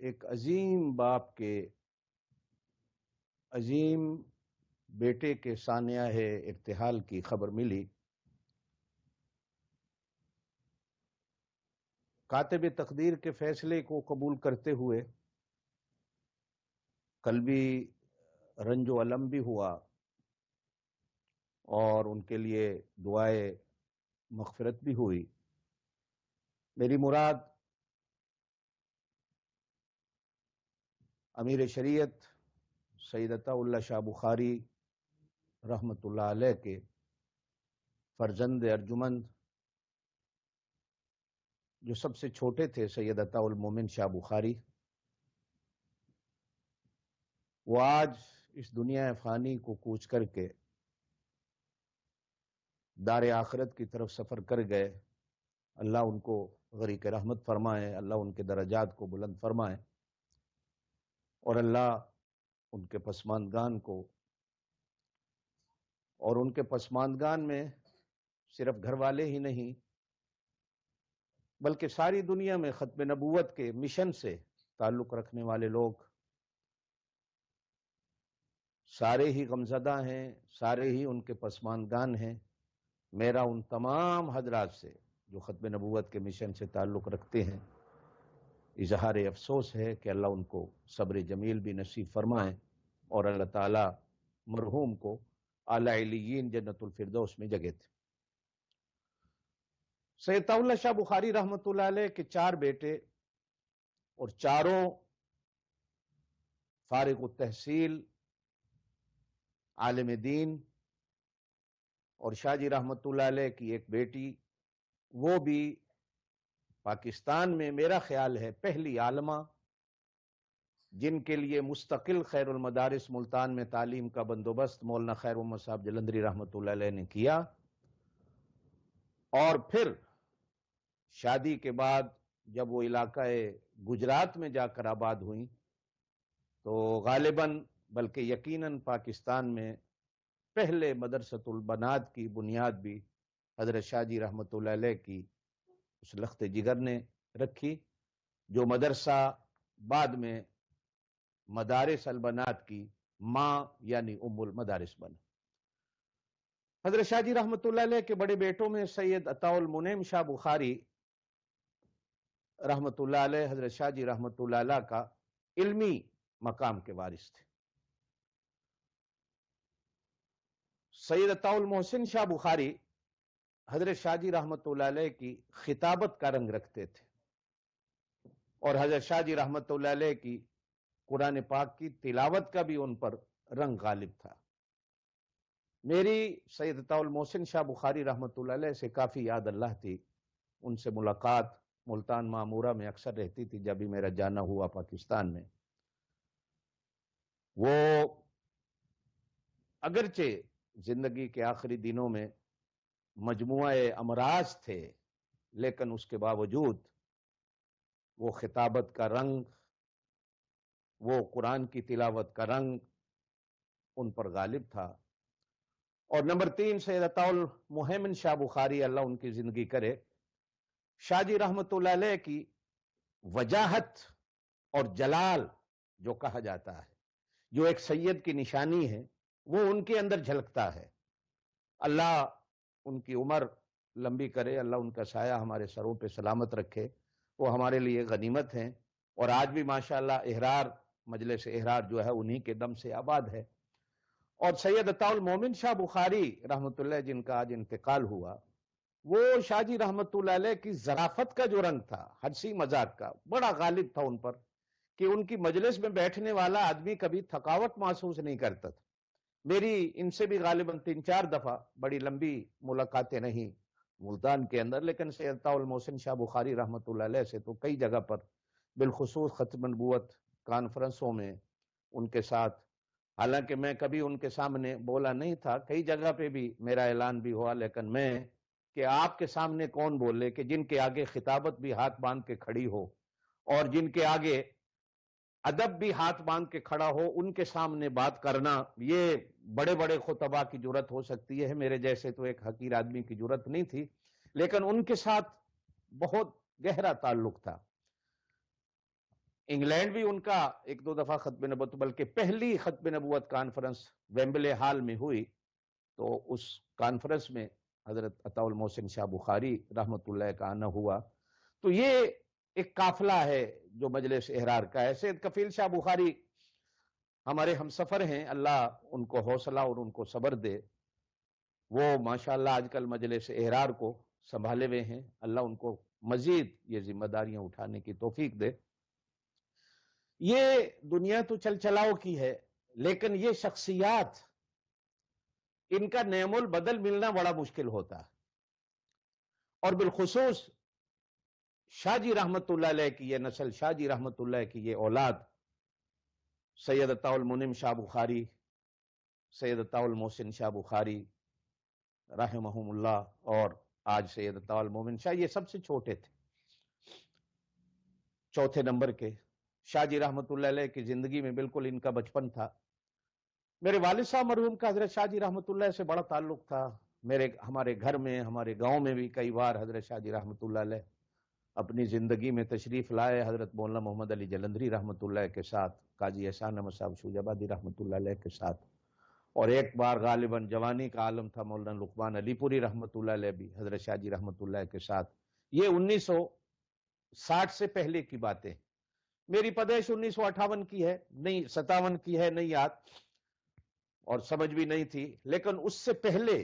ایک عظیم باپ کے عظیم بیٹے کے سانحہ ارتحال کی خبر ملی۔ کاتب تقدیر کے فیصلے کو قبول کرتے ہوئے قلبی رنج و الم بھی ہوا اور ان کے لیے دعائے مغفرت بھی ہوئی۔ میری مراد امیر شریعت سید عطا اللہ شاہ بخاری رحمۃ اللہ علیہ کے فرزند ارجمند جو سب سے چھوٹے تھے، سید عطا المومن شاہ بخاری، وہ آج اس دنیا فانی کو کوچ کر کے دار آخرت کی طرف سفر کر گئے۔ اللہ ان کو غریق رحمت فرمائے، اللہ ان کے درجات کو بلند فرمائے، اور اللہ ان کے پسماندگان کو، اور ان کے پسماندگان میں صرف گھر والے ہی نہیں بلکہ ساری دنیا میں ختم نبوت کے مشن سے تعلق رکھنے والے لوگ سارے ہی غمزدہ ہیں، سارے ہی ان کے پسماندگان ہیں۔ میرا ان تمام حضرات سے جو ختم نبوت کے مشن سے تعلق رکھتے ہیں اظہار افسوس ہے کہ اللہ ان کو صبر جمیل بھی نصیب فرمائے، اور اللہ تعالی مرحوم کو اعلی علیین جنت الفردوس میں جگہ تھے۔ سید عطا اللہ شاہ بخاری رحمۃ اللہ علیہ کے 4 بیٹے اور چاروں فارغ التحصیل عالم دین، اور شاہ جی رحمۃ اللہ علیہ کی ایک بیٹی، وہ بھی پاکستان میں میرا خیال ہے پہلی عالمہ جن کے لیے مستقل خیر المدارس ملتان میں تعلیم کا بندوبست مولانا خیر محمد صاحب جلندری رحمۃ اللہ علیہ نے کیا، اور پھر شادی کے بعد جب وہ علاقہ گجرات میں جا کر آباد ہوئیں تو غالباً بلکہ یقیناً پاکستان میں پہلے مدرسۃ البنات کی بنیاد بھی حضرت شاہ جی رحمۃ اللہ علیہ کی اس لخت جگر نے رکھی، جو مدرسہ بعد میں مدارس البنات کی ماں یعنی ام المدارس بنا۔ حضرت شاہ جی رحمۃ اللہ علیہ کے بڑے بیٹوں میں سید عطا المنعم شاہ بخاری رحمۃ اللہ علیہ حضرت شاہ جی رحمۃ اللہ علیہ کا علمی مقام کے وارث تھے۔ سید عطا المحسن شاہ بخاری حضرت شاہ جی رحمۃ اللہ علیہ کی خطابت کا رنگ رکھتے تھے، اور حضرت شاہ جی رحمۃ اللہ علیہ کی قرآن پاک کی تلاوت کا بھی ان پر رنگ غالب تھا۔ میری سید عطا المحسن شاہ بخاری رحمۃ اللہ علیہ سے کافی یاد اللہ تھی، ان سے ملاقات ملتان معمورہ میں اکثر رہتی تھی جب بھی میرا جانا ہوا پاکستان میں۔ وہ اگرچہ زندگی کے آخری دنوں میں مجموعہ امراض تھے، لیکن اس کے باوجود وہ خطابت کا رنگ، وہ قرآن کی تلاوت کا رنگ ان پر غالب تھا۔ اور نمبر 3 سید عطا المحمن شاہ بخاری، اللہ ان کی زندگی کرے، شاہ جی رحمۃ اللہ علیہ کی وجاہت اور جلال جو کہا جاتا ہے، جو ایک سید کی نشانی ہے، وہ ان کے اندر جھلکتا ہے۔ اللہ ان کی عمر لمبی کرے، اللہ ان کا سایہ ہمارے سروں پہ سلامت رکھے، وہ ہمارے لیے غنیمت ہیں، اور آج بھی ماشاءاللہ احرار مجلس احرار جو ہے انہی کے دم سے آباد ہے۔ اور سید عطا المومن شاہ بخاری رحمۃ اللہ جن کا آج انتقال ہوا، وہ شاہ جی رحمۃ اللہ علیہ کی ظرافت کا جو رنگ تھا، ہنسی مذاق کا بڑا غالب تھا ان پر، کہ ان کی مجلس میں بیٹھنے والا آدمی کبھی تھکاوٹ محسوس نہیں کرتا تھا۔ میری ان سے بھی غالباً 3-4 دفعہ بڑی لمبی ملاقاتیں نہیں ملتان کے اندر، لیکن سید عطا المحسن شاہ بخاری رحمۃ اللہ علیہ سے تو کئی جگہ پر، بالخصوص ختم نبوت کانفرنسوں میں ان کے ساتھ، حالانکہ میں کبھی ان کے سامنے بولا نہیں تھا، کئی جگہ پہ بھی میرا اعلان بھی ہوا، لیکن میں کہ آپ کے سامنے کون بولے، کہ جن کے آگے خطابت بھی ہاتھ باندھ کے کھڑی ہو اور جن کے آگے ادب بھی ہاتھ باندھ کے کھڑا ہو، ان کے سامنے بات کرنا، یہ بڑے بڑے خطباء کی جرت ہو سکتی ہے، میرے جیسے تو ایک حقیر آدمی کی جرت نہیں تھی، لیکن ان کے ساتھ بہت گہرا تعلق تھا۔ انگلینڈ بھی ان کا ایک دو دفعہ ختم نبوت، بلکہ پہلی ختم نبوت کانفرنس ویمبلے ہال میں ہوئی، تو اس کانفرنس میں حضرت عطا المحسن شاہ بخاری رحمۃ اللہ کا آنا ہوا۔ تو یہ ایک قافلہ ہے جو مجلس احرار کا ہے۔ سید کفیل شاہ بخاری ہمارے ہم سفر ہیں، اللہ ان کو حوصلہ اور ان کو صبر دے۔ وہ ماشاءاللہ آج کل مجلس احرار کو سنبھالے ہوئے ہیں، اللہ ان کو مزید یہ ذمہ داریاں اٹھانے کی توفیق دے۔ یہ دنیا تو چل چلاؤ کی ہے، لیکن یہ شخصیات، ان کا نعم البدل ملنا بڑا مشکل ہوتا ہے، اور بالخصوص شاہ جی رحمت اللہ علیہ کی یہ نسل، شاہ جی رحمت اللہ کی یہ اولاد، سید عطا المنعم شاہ بخاری، سید عطا المحسن شاہ بخاری رحمہم اللہ، اور آج سید عطا المومن شاہ، یہ سب سے چھوٹے تھے، چوتھے نمبر کے۔ شاہ جی رحمت اللہ علیہ کی زندگی میں بالکل ان کا بچپن تھا۔ میرے والد صاحب مرحوم کا حضرت شاہ جی رحمت اللہ سے بڑا تعلق تھا۔ ہمارے گھر میں، ہمارے گاؤں میں بھی کئی بار حضرت شاہ جی رحمت اللہ علیہ اپنی زندگی میں تشریف لائے، حضرت مولانا محمد علی جلندری رحمت اللہ کے ساتھ، قاضی احسان احمد صاحب شوجابادی رحمت اللہ علیہ کے ساتھ، اور ایک بار غالباً جوانی کا عالم تھا مولانا لقمان علی پوری رحمت اللہ علیہ بھی حضرت شاہ جی رحمت اللہ کے ساتھ۔ یہ 1960 سے پہلے کی باتیں، میری پیدائش 1958 کی ہے، نہیں 57 کی ہے، نہیں یاد، اور سمجھ بھی نہیں تھی، لیکن اس سے پہلے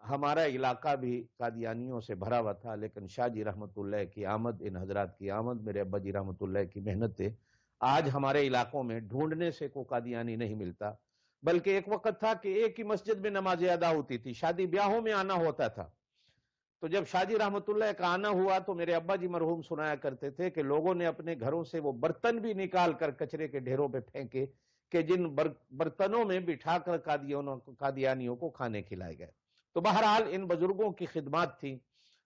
ہمارا علاقہ بھی قادیانیوں سے بھرا ہوا تھا۔ لیکن شاہ جی رحمت اللہ کی آمد، ان حضرات کی آمد، میرے ابا جی رحمت اللہ کی محنتیں، آج ہمارے علاقوں میں ڈھونڈنے سے کوئی قادیانی نہیں ملتا، بلکہ ایک وقت تھا کہ ایک ہی مسجد میں نماز ادا ہوتی تھی، شادی بیاہوں میں آنا ہوتا تھا۔ تو جب شاہ جی رحمت اللہ کا آنا ہوا تو میرے ابا جی مرحوم سنایا کرتے تھے کہ لوگوں نے اپنے گھروں سے وہ برتن بھی نکال کر کچرے کے ڈھیروں پہ پھینکے کہ جن برتنوں میں بٹھا کر قادیانیوں کو کھانے کھلائے گئے۔ تو بہرحال ان بزرگوں کی خدمات تھی،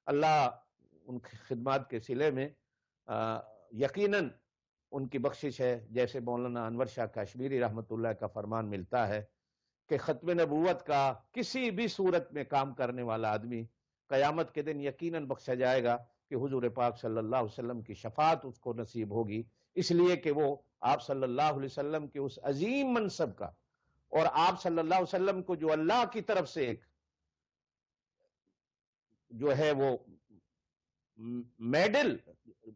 اللہ ان کی خدمات کے صلے میں یقیناً ان کی بخشش ہے۔ جیسے مولانا انور شاہ کشمیری رحمت اللہ کا فرمان ملتا ہے کہ ختم نبوت کا کسی بھی صورت میں کام کرنے والا آدمی قیامت کے دن یقیناً بخشا جائے گا، کہ حضور پاک صلی اللہ علیہ وسلم کی شفاعت اس کو نصیب ہوگی، اس لیے کہ وہ آپ صلی اللہ علیہ وسلم کے اس عظیم منصب کا، اور آپ صلی اللہ علیہ وسلم کو جو اللہ کی طرف سے ایک جو ہے وہ میڈل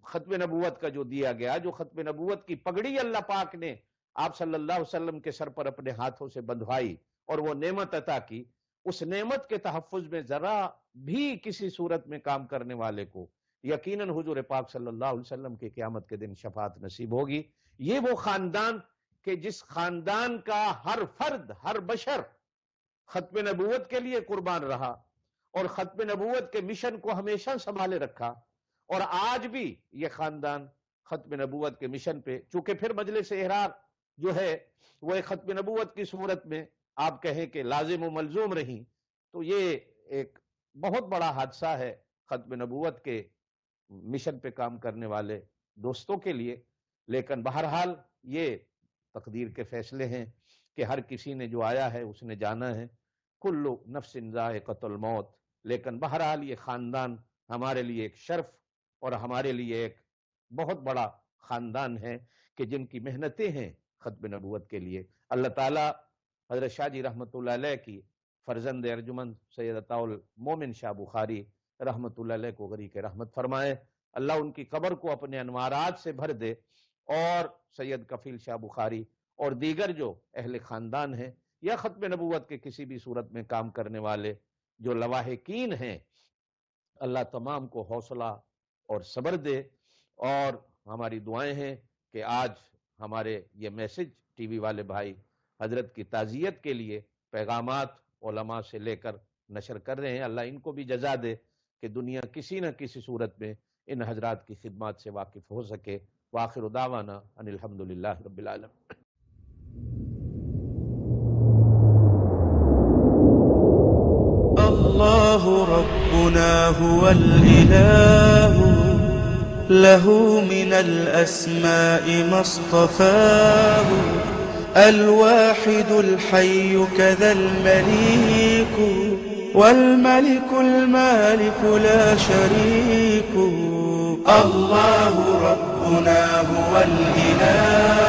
ختم نبوت کا جو دیا گیا، جو ختم نبوت کی پگڑی اللہ پاک نے آپ صلی اللہ علیہ وسلم کے سر پر اپنے ہاتھوں سے بندھوائی اور وہ نعمت عطا کی، اس نعمت کے تحفظ میں ذرا بھی کسی صورت میں کام کرنے والے کو یقیناً حضور پاک صلی اللہ علیہ وسلم کی قیامت کے دن شفاعت نصیب ہوگی۔ یہ وہ خاندان کہ جس خاندان کا ہر فرد، ہر بشر ختم نبوت کے لیے قربان رہا اور ختم نبوت کے مشن کو ہمیشہ سنبھالے رکھا، اور آج بھی یہ خاندان ختم نبوت کے مشن پہ، چونکہ پھر مجلس احرار جو ہے وہ ایک ختم نبوت کی صورت میں آپ کہیں کہ لازم و ملزوم رہی، تو یہ ایک بہت بڑا حادثہ ہے ختم نبوت کے مشن پہ کام کرنے والے دوستوں کے لیے۔ لیکن بہرحال یہ تقدیر کے فیصلے ہیں کہ ہر کسی نے جو آیا ہے اس نے جانا ہے، کل نفس ذائقۃ الموت۔ لیکن بہرحال یہ خاندان ہمارے لیے ایک شرف اور ہمارے لیے ایک بہت بڑا خاندان ہے کہ جن کی محنتیں ہیں ختم نبوت کے لیے۔ اللہ تعالیٰ حضرت شاہ جی رحمت اللہ علیہ کی فرزند ارجمند سید عطا المومن شاہ بخاری رحمت اللہ علیہ کو غریق رحمت فرمائے، اللہ ان کی قبر کو اپنے انوارات سے بھر دے، اور سید کفیل شاہ بخاری اور دیگر جو اہل خاندان ہیں یا ختم نبوت کے کسی بھی صورت میں کام کرنے والے جو لواحقین ہیں، اللہ تمام کو حوصلہ اور صبر دے۔ اور ہماری دعائیں ہیں کہ آج ہمارے یہ میسج ٹی وی والے بھائی حضرت کی تعزیت کے لیے پیغامات علماء سے لے کر نشر کر رہے ہیں، اللہ ان کو بھی جزا دے کہ دنیا کسی نہ کسی صورت میں ان حضرات کی خدمات سے واقف ہو سکے۔ وآخر دعوانا ان الحمدللہ رب العالمین۔ اللہ ربنا هو الإله له من الأسماء ما اصطفاه الواحد الحي كذا المليك والملك المالك لا شريك الله ربنا ربنا هو الإله